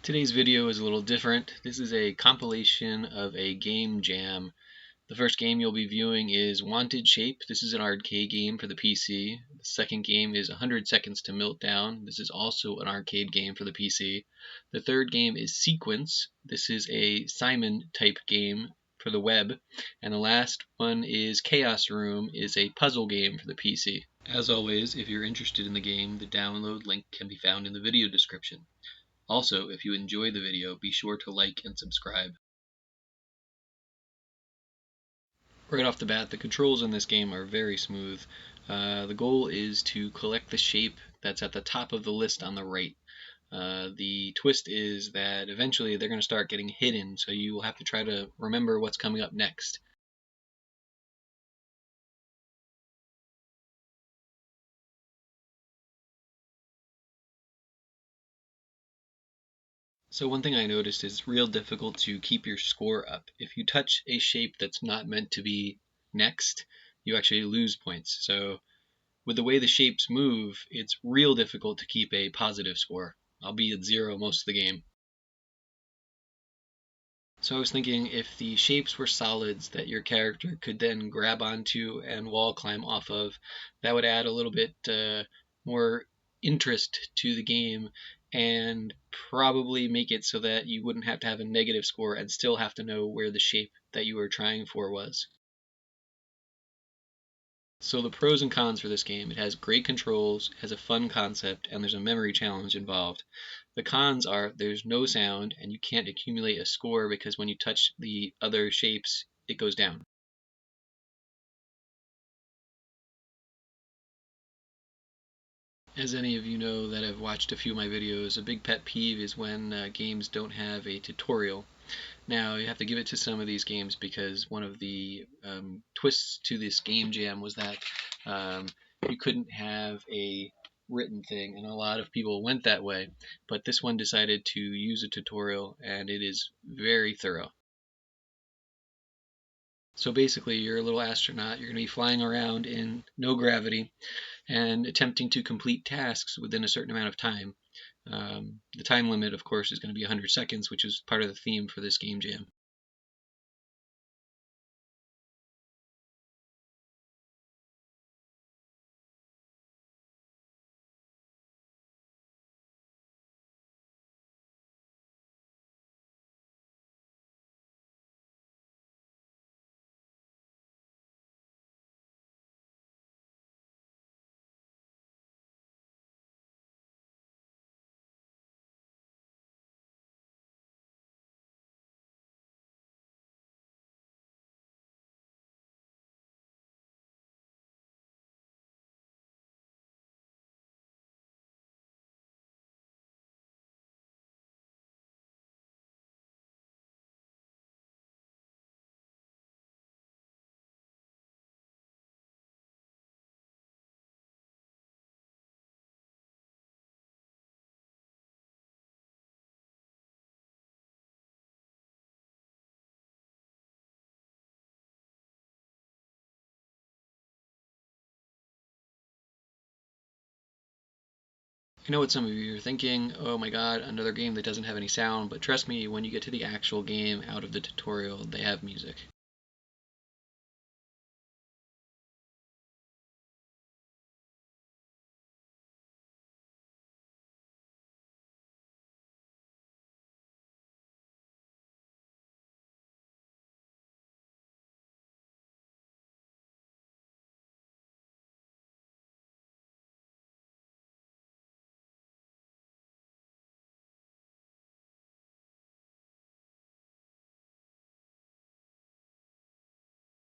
Today's video is a little different. This is a compilation of a game jam. The first game you'll be viewing is Wanted Shape. This is an arcade game for the PC. The second game is 100 Seconds to Meltdown. This is also an arcade game for the PC. The third game is Sequence. This is a Simon type game for the web. And the last one is Chaos Room, is a puzzle game for the PC. As always, if you're interested in the game, the download link can be found in the video description. Also, if you enjoy the video, be sure to like and subscribe. Right off the bat, the controls in this game are very smooth. The goal is to collect the shape that's at the top of the list on the right. The twist is that eventually they're going to start getting hidden, so you will have to try to remember what's coming up next. So one thing I noticed is it's real difficult to keep your score up. If you touch a shape that's not meant to be next, you actually lose points. So with the way the shapes move, it's real difficult to keep a positive score. I'll be at 0 most of the game. So I was thinking if the shapes were solids that your character could then grab onto and wall climb off of, that would add a little bit more interest to the game and probably make it so that you wouldn't have to have a negative score and still have to know where the shape that you were trying for was. So the pros and cons for this game: it has great controls, has a fun concept, and there's a memory challenge involved. The cons are there's no sound and you can't accumulate a score because when you touch the other shapes, it goes down. As any of you know that have watched a few of my videos, a big pet peeve is when games don't have a tutorial. Now, you have to give it to some of these games because one of the twists to this game jam was that you couldn't have a written thing, and a lot of people went that way, but this one decided to use a tutorial, and it is very thorough. So basically, you're a little astronaut. You're going to be flying around in no gravity and attempting to complete tasks within a certain amount of time. The time limit, of course, is going to be 100 seconds, which is part of the theme for this game jam. I know what some of you are thinking: oh my god, another game that doesn't have any sound, but trust me, when you get to the actual game out of the tutorial, they have music.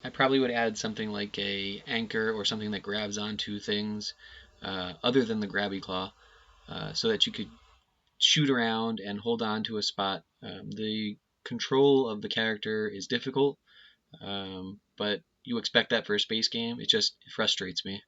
I probably would add something like a anchor or something that grabs onto things other than the grabby claw, so that you could shoot around and hold on to a spot. The control of the character is difficult, but you expect that for a space game. It just frustrates me.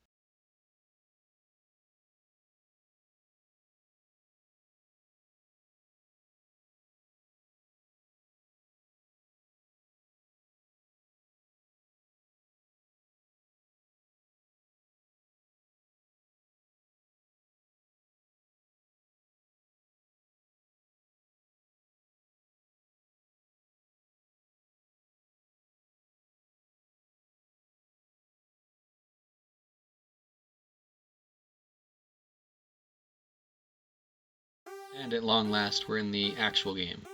And at long last, we're in the actual game.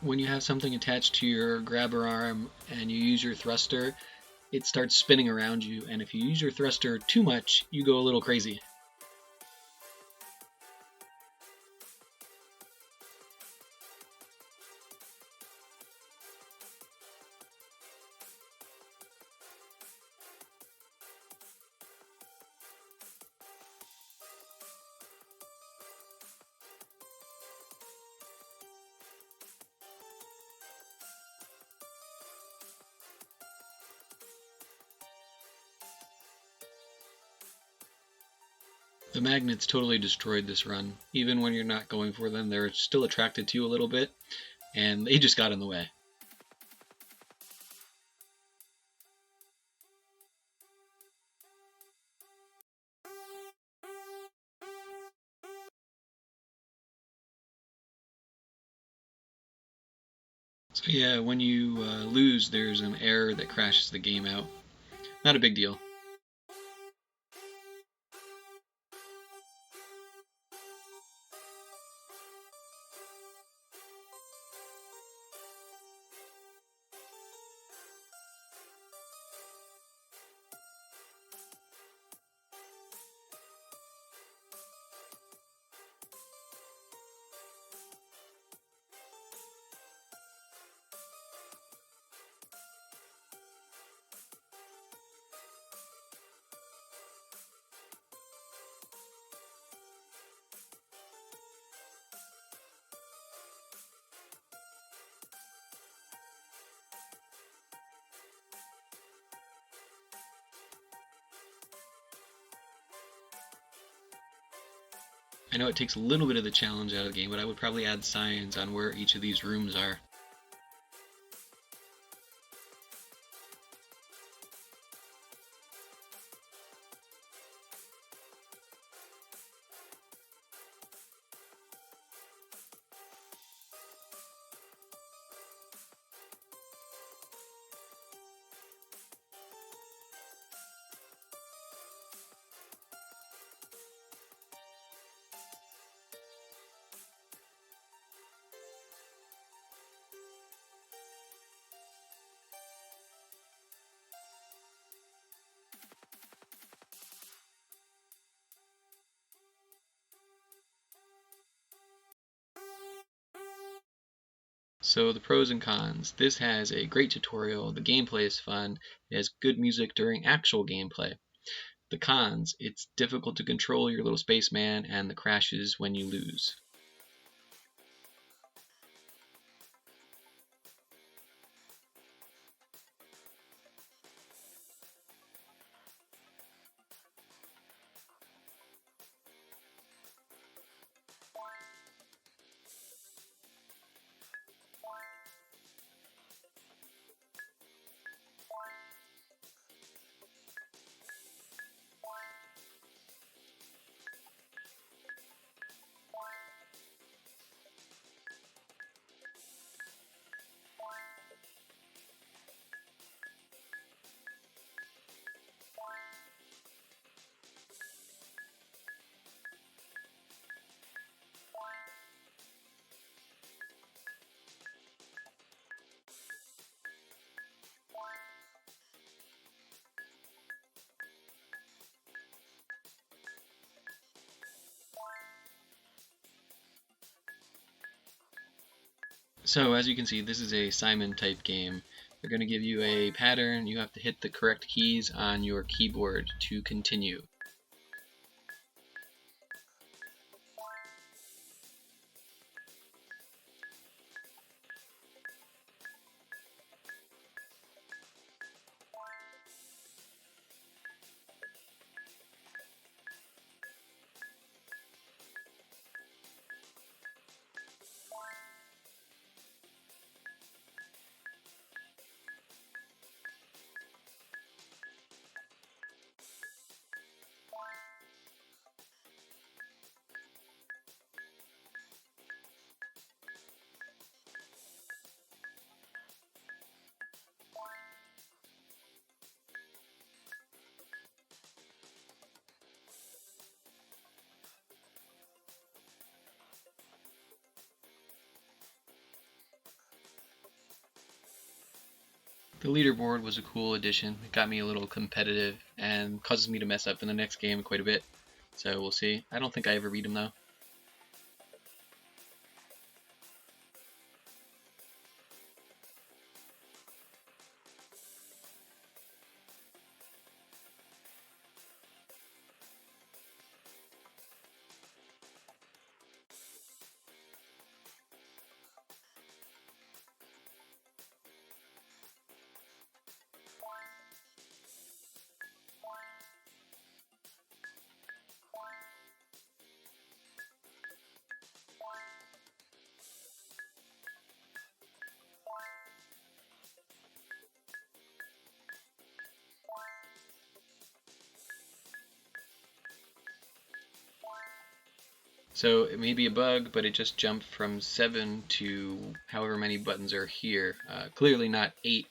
When you have something attached to your grabber arm and you use your thruster, it starts spinning around you, and if you use your thruster too much, you go a little crazy. The magnets totally destroyed this run. Even when you're not going for them, they're still attracted to you a little bit, and they just got in the way. So yeah, when you lose, there's an error that crashes the game out. Not a big deal. I know it takes a little bit of the challenge out of the game, but I would probably add signs on where each of these rooms are. So the pros and cons. This has a great tutorial, the gameplay is fun, it has good music during actual gameplay. The cons, it's difficult to control your little spaceman and the crashes when you lose. So as you can see, this is a Simon type game. They're going to give you a pattern, you have to hit the correct keys on your keyboard to continue. The leaderboard was a cool addition. It got me a little competitive and causes me to mess up in the next game quite a bit. So we'll see. I don't think I ever beat him though. So it may be a bug, but it just jumped from 7 to however many buttons are here. Clearly not 8.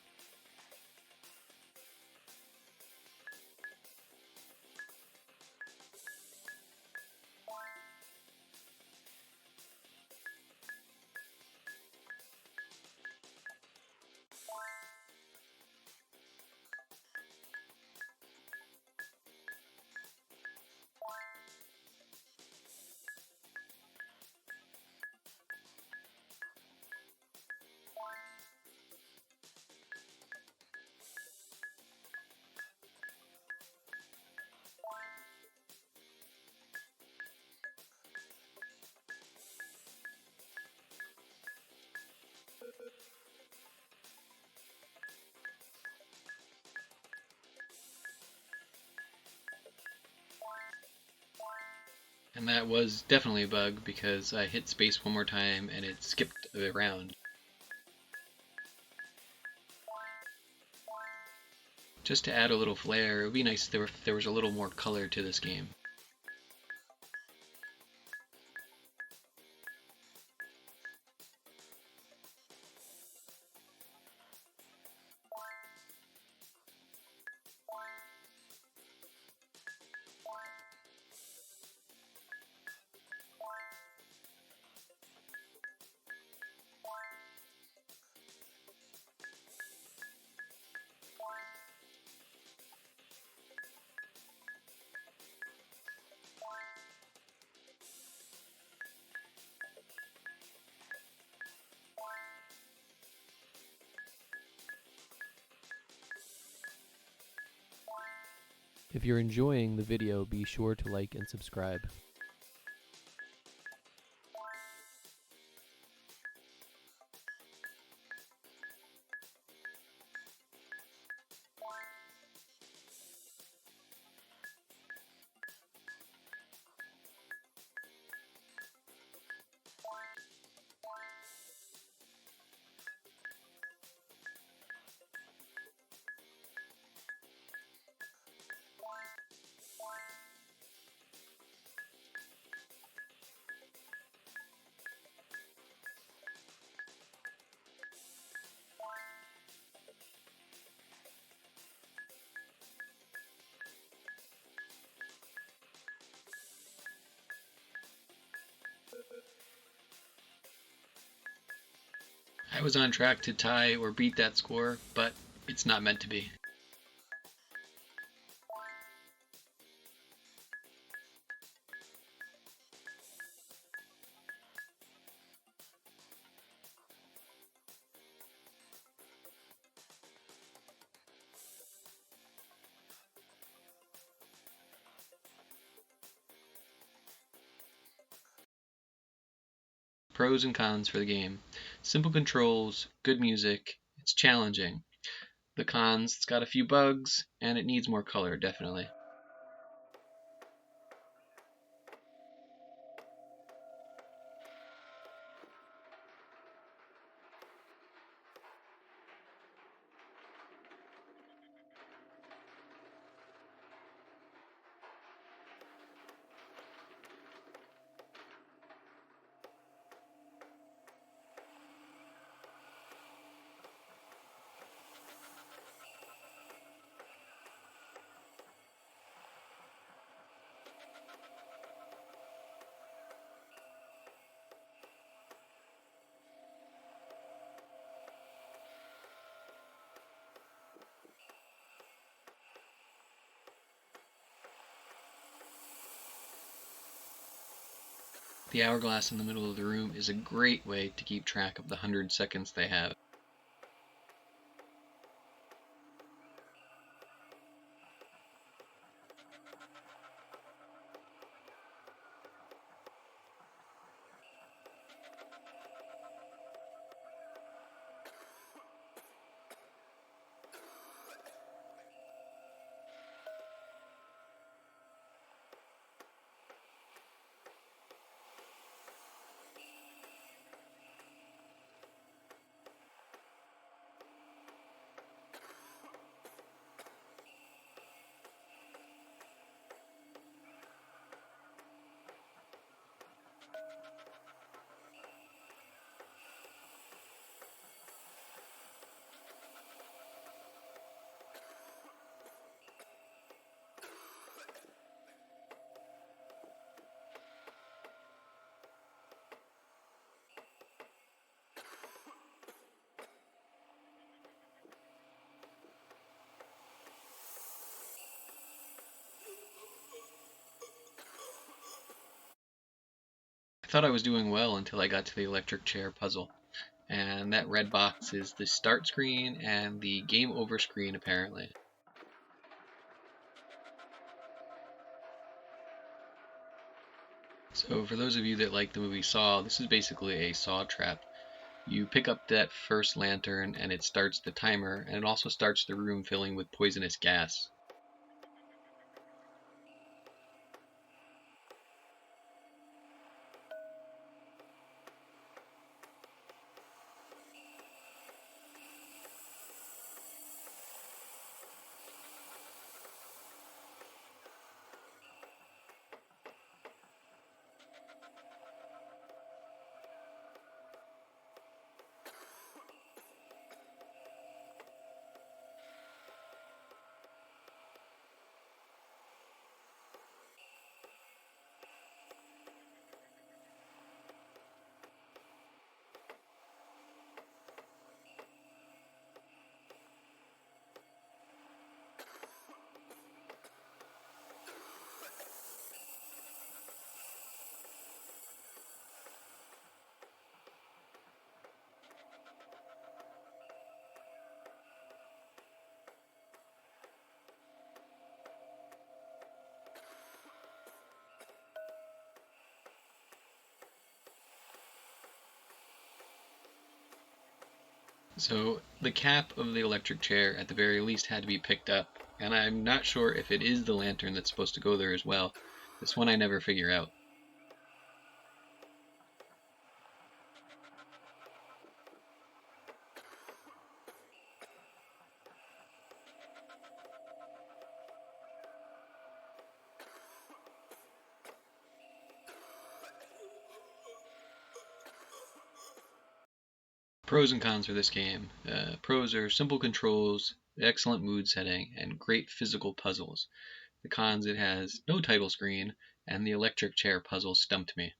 And that was definitely a bug because I hit space one more time and it skipped a round. Just to add a little flair, it would be nice if there was a little more color to this game. If you're enjoying the video, be sure to like and subscribe. I was on track to tie or beat that score, but it's not meant to be. Pros and cons for the game. Simple controls, good music, it's challenging. The cons, it's got a few bugs, and it needs more color, definitely. The hourglass in the middle of the room is a great way to keep track of the 100 seconds they have. I thought I was doing well until I got to the electric chair puzzle. And that red box is the start screen and the game over screen apparently. So for those of you that like the movie Saw, this is basically a saw trap. You pick up that first lantern and it starts the timer, and it also starts the room filling with poisonous gas. So the cap of the electric chair at the very least had to be picked up, and I'm not sure if it is the lantern that's supposed to go there as well. This one I never figure out. Pros and cons for this game. Pros are simple controls, excellent mood setting, and great physical puzzles. The cons, it has no title screen, and the electric chair puzzle stumped me.